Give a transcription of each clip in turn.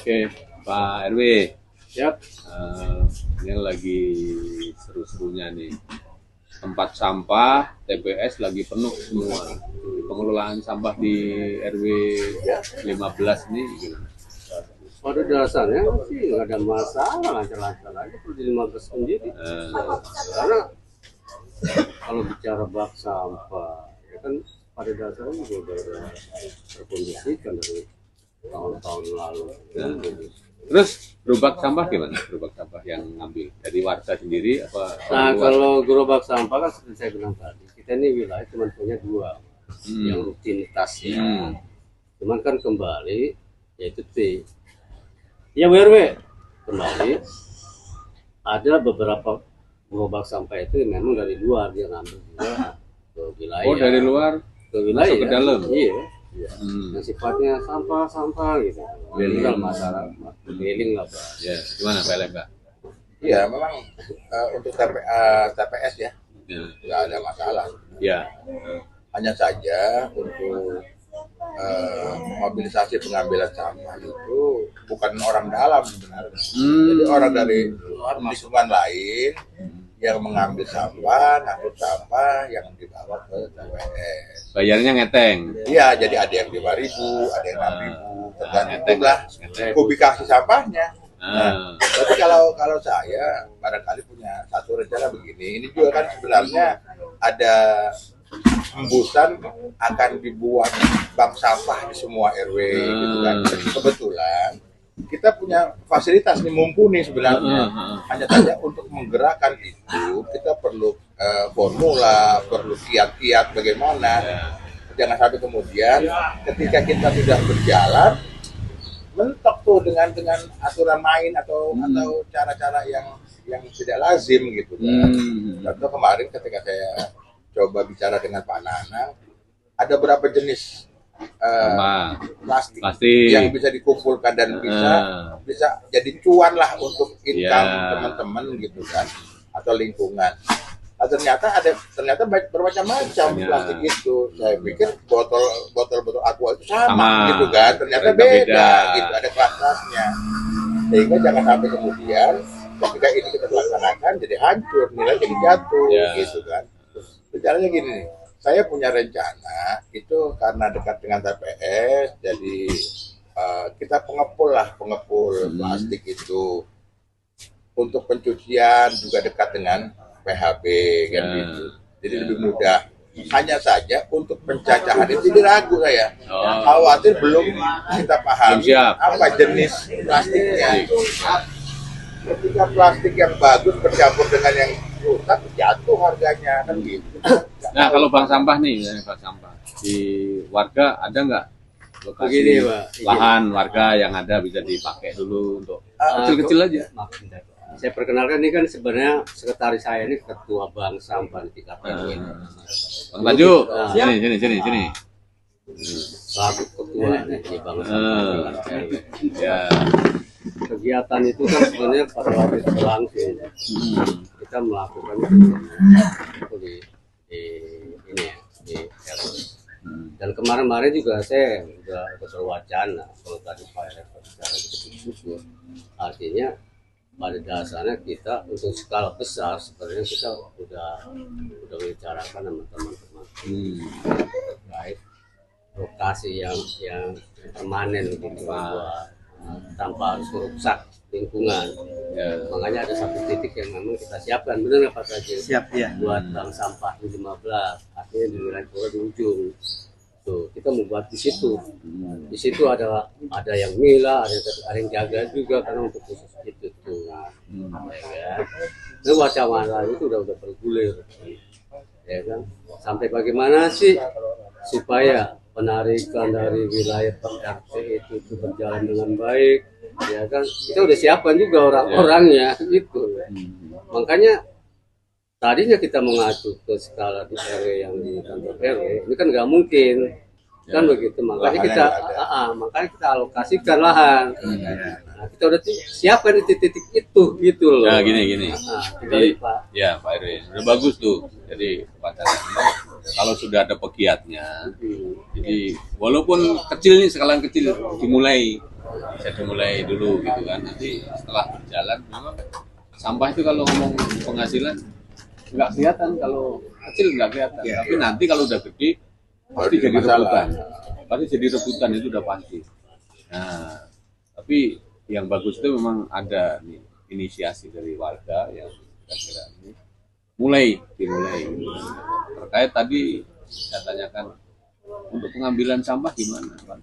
Oke, Pak RW. Siap. Ini lagi seru-serunya nih. Tempat sampah TPS lagi penuh semua. Pengelolaan sampah di RW 15 ini gimana? Pada dasarnya sih nggak ada masalah, lancar-lancar aja perlu di 15 sendiri. Karena kalau bicara bak sampah, ya kan pada dasarnya juga udah terkondisikan dari tahun-tahun lalu. Terus gerobak sampah gimana? Gerobak sampah yang ngambil dari warga sendiri apa? Nah, luar? kalau gerobak sampah kan seperti saya bilang tadi, kita ini wilayah cuma punya dua yang rutinitas ya. Cuman kan kembali yaitu T. Ya WRW kembali ada beberapa gerobak sampah itu yang memang dari luar dia ngambil juga ke wilayah. Oh, dari luar ke wilayah masuk ke dalam? Iya. Yang sifatnya sampah gitu. Tinggal masalah mailing lah, Pak. Ya, gimana Pak Lemba? Iya, memang untuk TPS ya, nggak ada masalah. Ya. Hanya saja untuk mobilisasi pengambilan sampah itu bukan orang dalam sebenarnya. Jadi orang dari lingkungan lain yang mengambil sampah, ngangkut sampah yang dibawa ke TPS. Bayarnya ngeteng. Iya, jadi ada yang 5.000, ada yang 6.000, tergantung lah kubikasi sampahnya. Nah, tapi kalau saya barangkali punya satu rencana begini, ini juga kan sebenarnya ada hembusan akan dibuat bank sampah di semua RW gitu kan. Kebetulan kita punya fasilitas nih mumpuni sebenarnya. Hanya saja untuk menggerakkan itu kita perlu formula, perlu kiat-kiat bagaimana. Jangan sampai kemudian ketika kita sudah berjalan mentok tuh dengan aturan main atau cara-cara yang tidak lazim gitu kan. Contoh kemarin ketika saya coba bicara dengan Pak Nanang, ada berapa jenis plastik yang bisa dikumpulkan dan bisa jadi cuan lah untuk income teman-teman gitu kan, atau lingkungan. Nah, ternyata bermacam-macam plastik itu. Saya pikir botol aqua itu sama gitu kan, ternyata beda gitu, ada kelas-kelasnya. Sehingga jangan sampai kemudian ketika ini kita laksanakan jadi hancur, nilai jadi jatuh gitu kan. Caranya gini nih, saya punya rencana itu karena dekat dengan TPS, jadi kita pengepul plastik itu untuk pencucian juga dekat dengan PHB kan gitu. Jadi lebih mudah. Hanya saja untuk pencacahan itu ragu saya. Khawatir belum kita pahami apa jenis plastiknya. Ketika plastik yang bagus bercampur dengan yang rusak jatuh harganya kan gitu. Nah, kalau bank sampah nih, bank sampah di warga ada nggak lokasi Begini, Pak. lahan warga yang ada bisa dipakai dulu untuk kecil-kecil aja? Saya perkenalkan ini kan sebenarnya sekretaris saya ini ketua bank sampah di tingkat RW. Bang Tanju, sini. Selaku ketua di bank sampah RW. Ya. Kegiatan itu kan sebenarnya pada waktu itu berlangsung. Kita melakukan itu di RW. Dan kemarin juga saya udah berwacana kalau tadi Pak Rektor bicara itu, artinya pada dasarnya kita untuk skala besar sebenarnya kita udah bicarakan sama teman-teman terkait lokasi yang permanen gitu buat tanpa harus merusak lingkungan. Makanya ada satu titik yang memang kita siapkan, benar nggak Pak Raja? Siap ya. Buat bank sampah di 15, artinya di wilayah Pura di ujung. Tuh, kita membuat di situ. Di situ ada yang milah, ada yang jaga juga karena untuk khusus itu tuh. Ya kan? Nah, wacana itu udah bergulir. Ya kan? Sampai bagaimana sih supaya penarikan dari wilayah RT itu berjalan dengan baik, ya kan? Kita udah siapkan juga orang-orangnya gitu. Makanya tadinya kita mengacu ke skala di RW yang di kantor RW, ini kan nggak mungkin, kan begitu. Makanya kita alokasikan lahan. Nah, kita udah siapkan di titik itu, gitu loh. Nah, gini. Jadi, Pak. ya Pak RW, udah bagus tuh. Jadi kalau sudah ada pegiatnya, jadi walaupun kecil nih, skala kecil dimulai bisa dimulai dulu gitu kan. Nanti setelah berjalan memang sampah itu kalau ngomong penghasilan nggak kelihatan, kalau kecil nggak kelihatan, tapi nanti kalau udah gede pasti jadi rebutan, pasti jadi rebutan, itu udah pasti. Nah, tapi yang bagus itu memang ada nih inisiasi dari warga yang kira-kira ini dimulai. Terkait tadi saya tanyakan untuk pengambilan sampah gimana, Pak?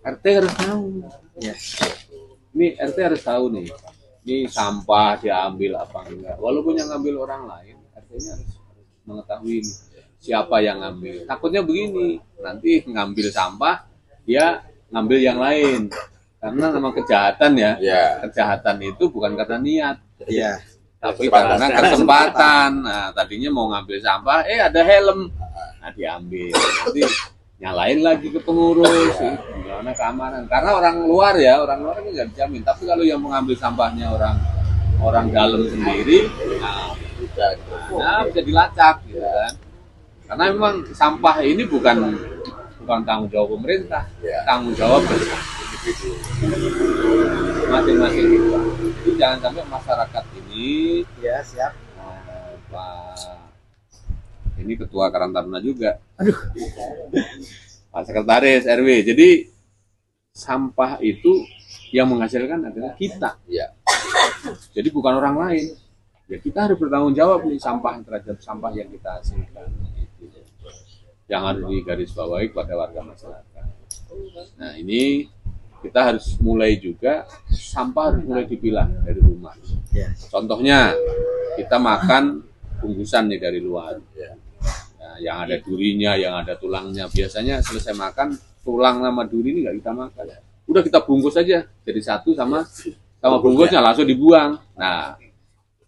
RT harus tahu. Ya. Ini RT harus tahu nih. Ini sampah diambil apa enggak. Walaupun yang ngambil orang lain, RT-nya harus mengetahui nih, siapa yang ngambil. Takutnya begini, nanti ngambil sampah dia ngambil yang lain. Karena nama kejahatan ya. Kejahatan itu bukan karena niat. Iya. Tapi karena kesempatan. Nah, tadinya mau ngambil sampah, ada helm. Nah, diambil. Nanti nyalain lagi ke pengurus. Gimana keamanan? Karena orang luar kan nggak dijamin. Tapi kalau yang mengambil sampahnya orang dalam sendiri, bisa dilacak gitu kan. Karena memang sampah ini bukan tanggung jawab pemerintah, tanggung jawab masing-masing itu. Jadi jangan sampai masyarakat ini siap. Pak ini ketua Karang Taruna juga. Aduh. Pak Sekretaris RW. Jadi sampah itu yang menghasilkan adalah kita. Ya. Jadi bukan orang lain. Ya kita harus bertanggung jawab nih terhadap sampah yang kita hasilkan. Yang harus digarisbawahi kepada warga masyarakat. Nah ini kita harus mulai juga, sampah harus mulai dipilah dari rumah. Contohnya kita makan bungkusan nih dari luar. Nah, yang ada durinya, yang ada tulangnya. Biasanya selesai makan, tulang sama duri ini nggak kita makan. Udah kita bungkus aja, jadi satu sama bungkusnya langsung dibuang. Nah,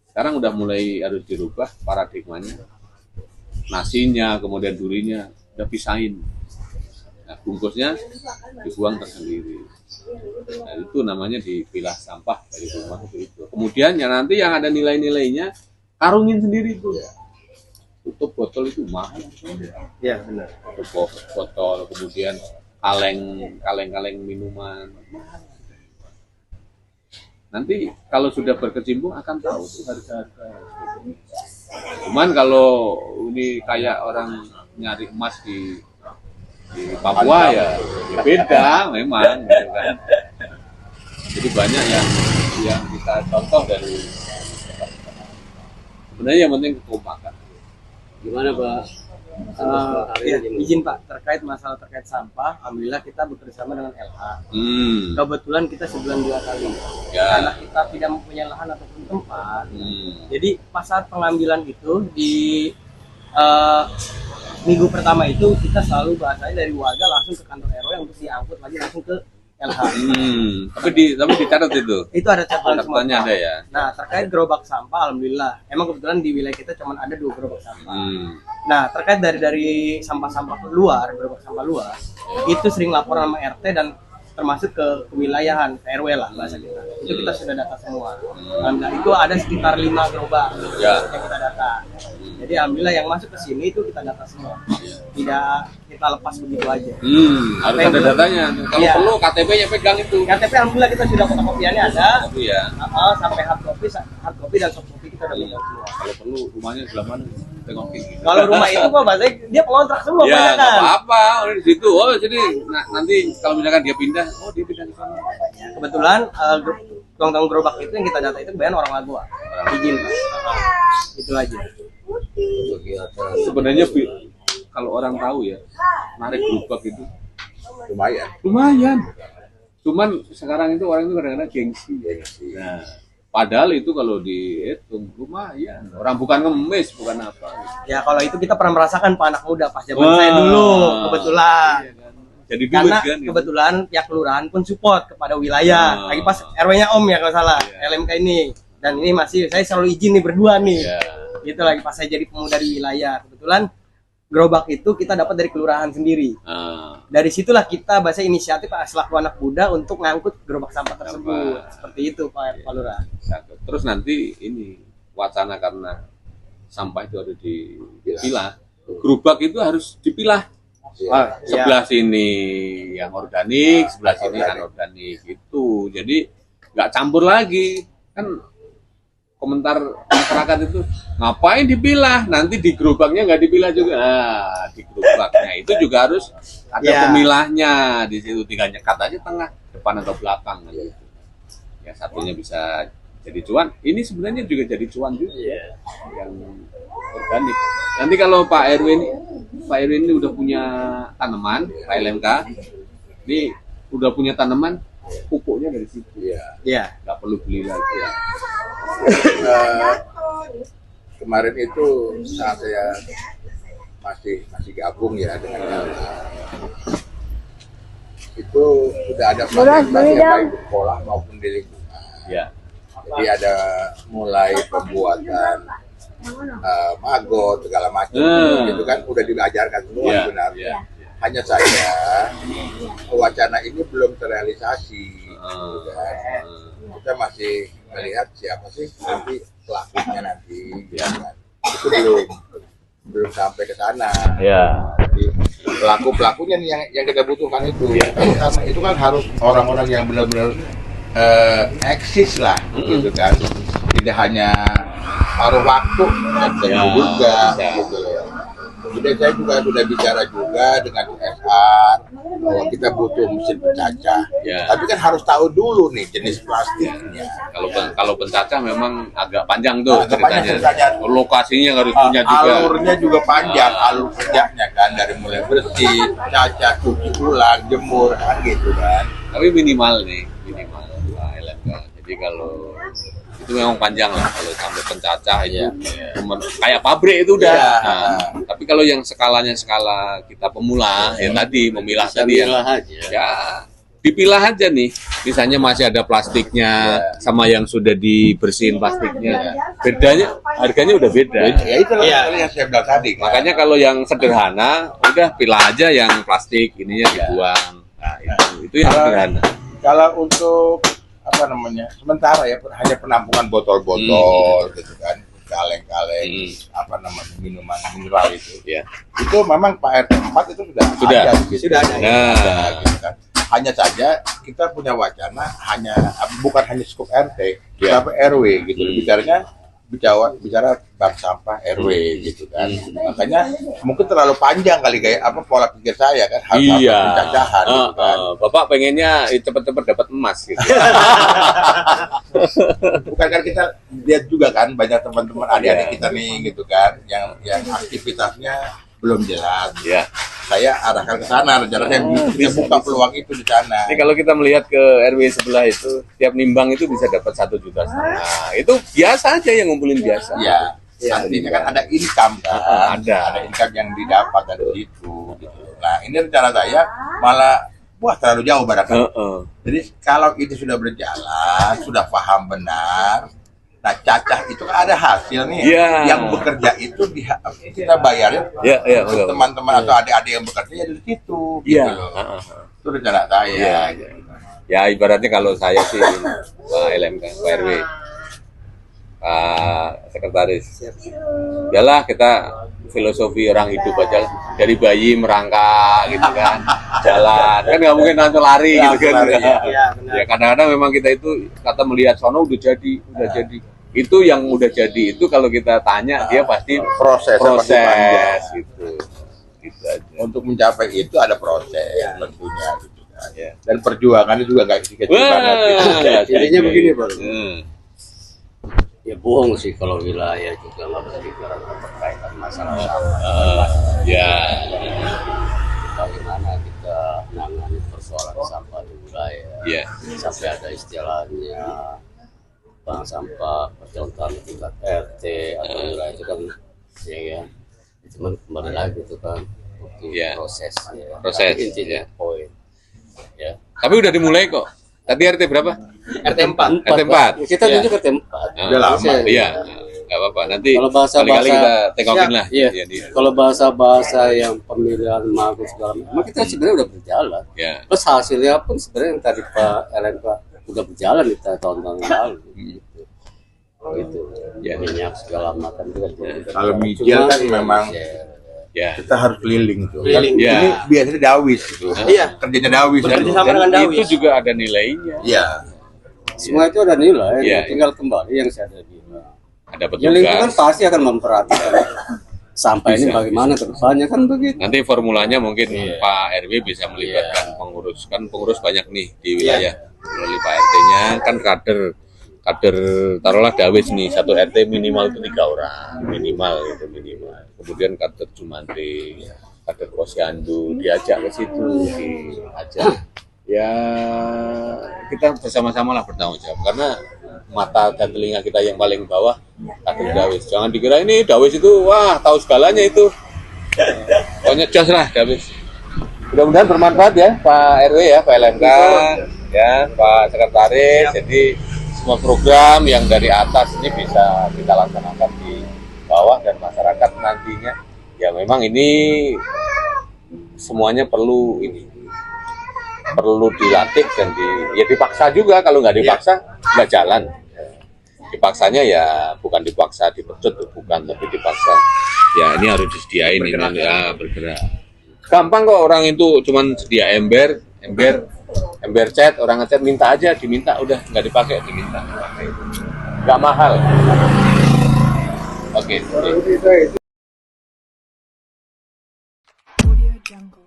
sekarang udah mulai harus dirubah paradigmanya. Nasinya, kemudian durinya, udah pisahin. Nah, bungkusnya dibuang tersendiri. Nah, itu namanya dipilah sampah dari rumah itu. Kemudian nanti yang ada nilai-nilainya, karungin sendiri tuh. Tutup botol itu mahal. Iya benar. Tutup botol, kemudian kaleng minuman. Nanti kalau sudah berkecimpung akan tahu tuh harga-harga. Cuman kalau ini kayak orang nyari emas di Papua ya beda memang gitu kan. Jadi banyak yang kita contoh dari sebenarnya yang penting kekompakan. Gimana Pak? Izin Pak, terkait sampah, alhamdulillah kita bekerjasama dengan LH. Kebetulan kita sebulan 2 kali. Karena kita tidak mempunyai lahan ataupun tempat. Jadi pas saat pengambilan itu di minggu pertama itu kita selalu bahasanya dari warga langsung ke kantor RW untuk diangkut lagi langsung ke LH. Tapi dicatat itu. Itu ada catatan semuanya ada ya. Nah, terkait gerobak sampah alhamdulillah. Emang kebetulan di wilayah kita cuma ada 2 gerobak sampah. Nah, terkait dari sampah-sampah luar, gerobak sampah luar, itu sering laporan sama RT dan termasuk ke kewilayahan, ke RW lah bahasa kita. Itu kita sudah data semua. Alhamdulillah itu ada sekitar 5 gerobak yang kita data. Jadi alhamdulillah yang masuk ke sini itu kita data semua. Tidak kita lepas begitu aja. Harus ada datanya. Kalau perlu KTP-nya pegang itu. KTP alhamdulillah kita sudah fotokopiannya ada. Iya. Sampai hard copy dan soft copy kita udah punya semua. Kalau perlu rumahnya sebelah mana? Tengokin. Kalau rumah itu Pak bahasa dia pengontrak semua ya, banyak kan. apa di situ. Jadi nanti kalau misalkan dia pindah, dia pindah di sana. Kebetulan tong-tong gerobak itu yang kita data itu kebanyakan orang Lagoa. Izin. Itu aja. Sebenarnya kalau orang tahu ya, narik gerobak itu lumayan. Cuman sekarang itu orang itu kadang-kadang gengsi. Nah, padahal itu kalau dihitung lumayan. Orang bukan ngemis, bukan apa. Ya kalau itu kita pernah merasakan Pak anak muda pas zaman saya dulu kebetulan. Iya, kan? Jadi karena kan, kebetulan pihak kelurahan pun support kepada wilayah. Lagi pas RW-nya Om ya kalau salah, LMK ini. Dan ini masih saya selalu izin nih berdua nih. Gitu lagi pas saya jadi pemuda di wilayah. Kebetulan gerobak itu kita dapat dari kelurahan sendiri. Dari situlah kita bahasa inisiatif selaku anak muda untuk ngangkut gerobak sampah tersebut. Seperti itu Pak Lurah. Terus nanti ini wacana karena sampah itu harus dipilah. Gerobak itu harus dipilah. Sebelah sini yang organik, sebelah sini anorganik itu. Jadi nggak campur lagi. Kan komentar masyarakat itu ngapain dipilah, nanti di gerobaknya nggak dipilah juga. Nah, di gerobaknya itu juga harus ada pemilahnya di situ, tinggal nyekat aja tengah, depan atau belakang gitu. Ya satunya bisa jadi cuan, ini sebenarnya juga jadi cuan juga yang organik. Nanti kalau Pak RW ini udah punya tanaman, Pak LMK ini udah punya tanaman, pupuknya dari situ. Nggak perlu beli lagi. Kemarin itu saat saya masih gabung ya dengan itu sudah ada planting baik di sekolah maupun di lingkungan. Jadi ada mulai pembuatan magot segala macam itu kan udah diajarkan semua sebenarnya. Hanya saja wacana ini belum terrealisasi. Kita masih melihat siapa sih nanti pelakunya nanti. Itu belum sampai ke sana. Jadi pelakunya nih yang kita butuhkan itu. Karena itu kan harus orang-orang yang benar-benar eksis lah, gitu kan. Tidak hanya paruh waktu dan juga gitu ya. Kemudian saya juga sudah bicara juga dengan USR bahwa kita butuh mesin pencacah. Tapi kan harus tahu dulu nih jenis plastiknya. Kalau pencacah memang agak panjang tuh ceritanya. Lokasinya harus punya juga. Alurnya juga panjang, alur kerjanya kan dari mulai bersih, cacah, cuci ulang, jemur kan gitu kan. Tapi minimal Pak LMK. Jadi kalau itu memang panjang lah kalau sampai pencacah itu kayak pabrik itu udah. Tapi kalau yang skala kita pemula ya tadi memilah tadi ya dipilah aja nih. Misalnya masih ada plastiknya sama yang sudah dibersihin plastiknya. Bedanya harganya udah beda. Ya itu yang saya bilang tadi. Kan? Makanya kalau yang sederhana udah pilah aja yang plastik ininya dibuang. Nah, itu yang sederhana. Kalau untuk sementara ya hanya penampungan botol-botol gitu kan, kaleng-kaleng minuman mineral itu itu memang Pak RT 4 itu sudah ada gitu kan. Hanya saja kita punya wacana bukan hanya skup RT tapi RW gitu, bicara bank sampah RW gitu kan. Makanya mungkin terlalu panjang kali kayak pola pikir saya kan, harus pencacahan gitu kan. Bapak pengennya cepet-cepet dapat emas gitu. Bukan kan kita lihat juga kan banyak teman-teman adik-adik kita nih gitu kan yang aktivitasnya belum jelas. Saya arahkan ke sana, rencananya saya buka peluang itu di sana. Jadi kalau kita melihat ke RW sebelah itu, tiap nimbang itu bisa dapat 1,5 juta. Itu biasa aja yang ngumpulin biasa. Artinya kan ada income kan, ada income yang didapat dari situ. Gitu. Nah ini rencana saya malah terlalu jauh barangkali. Jadi kalau itu sudah berjalan, sudah paham benar. Nah cacah itu kan ada hasil nih, yang bekerja itu kita bayarin teman-teman atau adik-adik yang bekerja ya dari situ. Gitu loh. Itu rencana saya. Ya ibaratnya kalau saya sih Pak LMK, Pak RW, Pak Sekretaris, yalah kita filosofi orang hidup aja dari bayi merangkak gitu kan, jalan kan nggak mungkin langsung lari gitu kan. Ya kadang-kadang memang kita itu kata melihat sono udah jadi itu yang udah jadi itu kalau kita tanya dia pasti proses gitu aja. Untuk mencapai itu ada proses tentunya gitu kan. Dan perjuangannya juga nggak sedikit banget. Intinya begini Pak. Ya bohong sih kalau wilayah juga nggak berbicara berkaitan masalah sampah. Bagaimana kita menangani persoalan sampah di wilayah. Sampai ada istilahnya bank sampah percontohan tingkat RT atau wilayah itu kan cuman kembali lagi itu kan proses intinya poin tapi udah dimulai kok. Tadi RT berapa? RT 4. RT 4. Kita tunjuk RT 4. Udah lama. Nggak apa-apa. Nanti kalau bahasa-bahasa kita tengokin lah. Kalau bahasa-bahasa yang pemilihan magut segala macam, kita sebenarnya udah berjalan. Terus hasilnya pun sebenarnya yang tadi Pak LMK udah berjalan di tahun-tahun lalu. Gitu. Minyak segala macam juga. Kalau mijil kan memang Ya. Kita harus keliling itu. Keliling. Kan Ya. ini biasanya dawis itu. Iya. Kerjanya dawis. Bekerja kan. sama dengan Dan dawis. itu juga ada nilainya. Iya. Semua itu ada nilai, Iya. tinggal kembali yang saya ada bilang. Ada Ya lingkungan petugas. pasti akan memperhatikan sampai ini Bisa, bagaimana ke depannya kan begitu. Nanti formulanya mungkin Iya. Pak RW bisa melibatkan pengurus. Kan pengurus banyak nih di wilayah. Melalui Pak RT-nya kan kader taruhlah dawis nih, satu RT minimal itu 3 orang minimal. Kemudian kader Jumante, kader Posyandu diajak ke situ, diajak. Ya kita bersama-sama lah bertanggung jawab karena mata dan telinga kita yang paling bawah kader dawis. Jangan dikira ini dawis itu wah tahu segalanya itu. Pokoknya jos lah dawis. Mudah-mudahan bermanfaat ya Pak RW ya, Pak LMK ya, Pak Sekretaris. Jadi semua program yang dari atas ini bisa kita laksanakan di bawah dan masyarakat nantinya. Ya memang ini semuanya perlu dilatih dan dipaksa juga. Kalau nggak dipaksa nggak jalan. Dipaksanya ya bukan dipaksa dipecut, bukan, tapi dipaksa. Ya ini harus disediain bergerak. Ini ya bergerak. Gampang kok, orang itu cuman sedia ember cat, orang ngecat minta aja, diminta udah nggak dipakai diminta. Nggak mahal. Oke. Audio Jungle.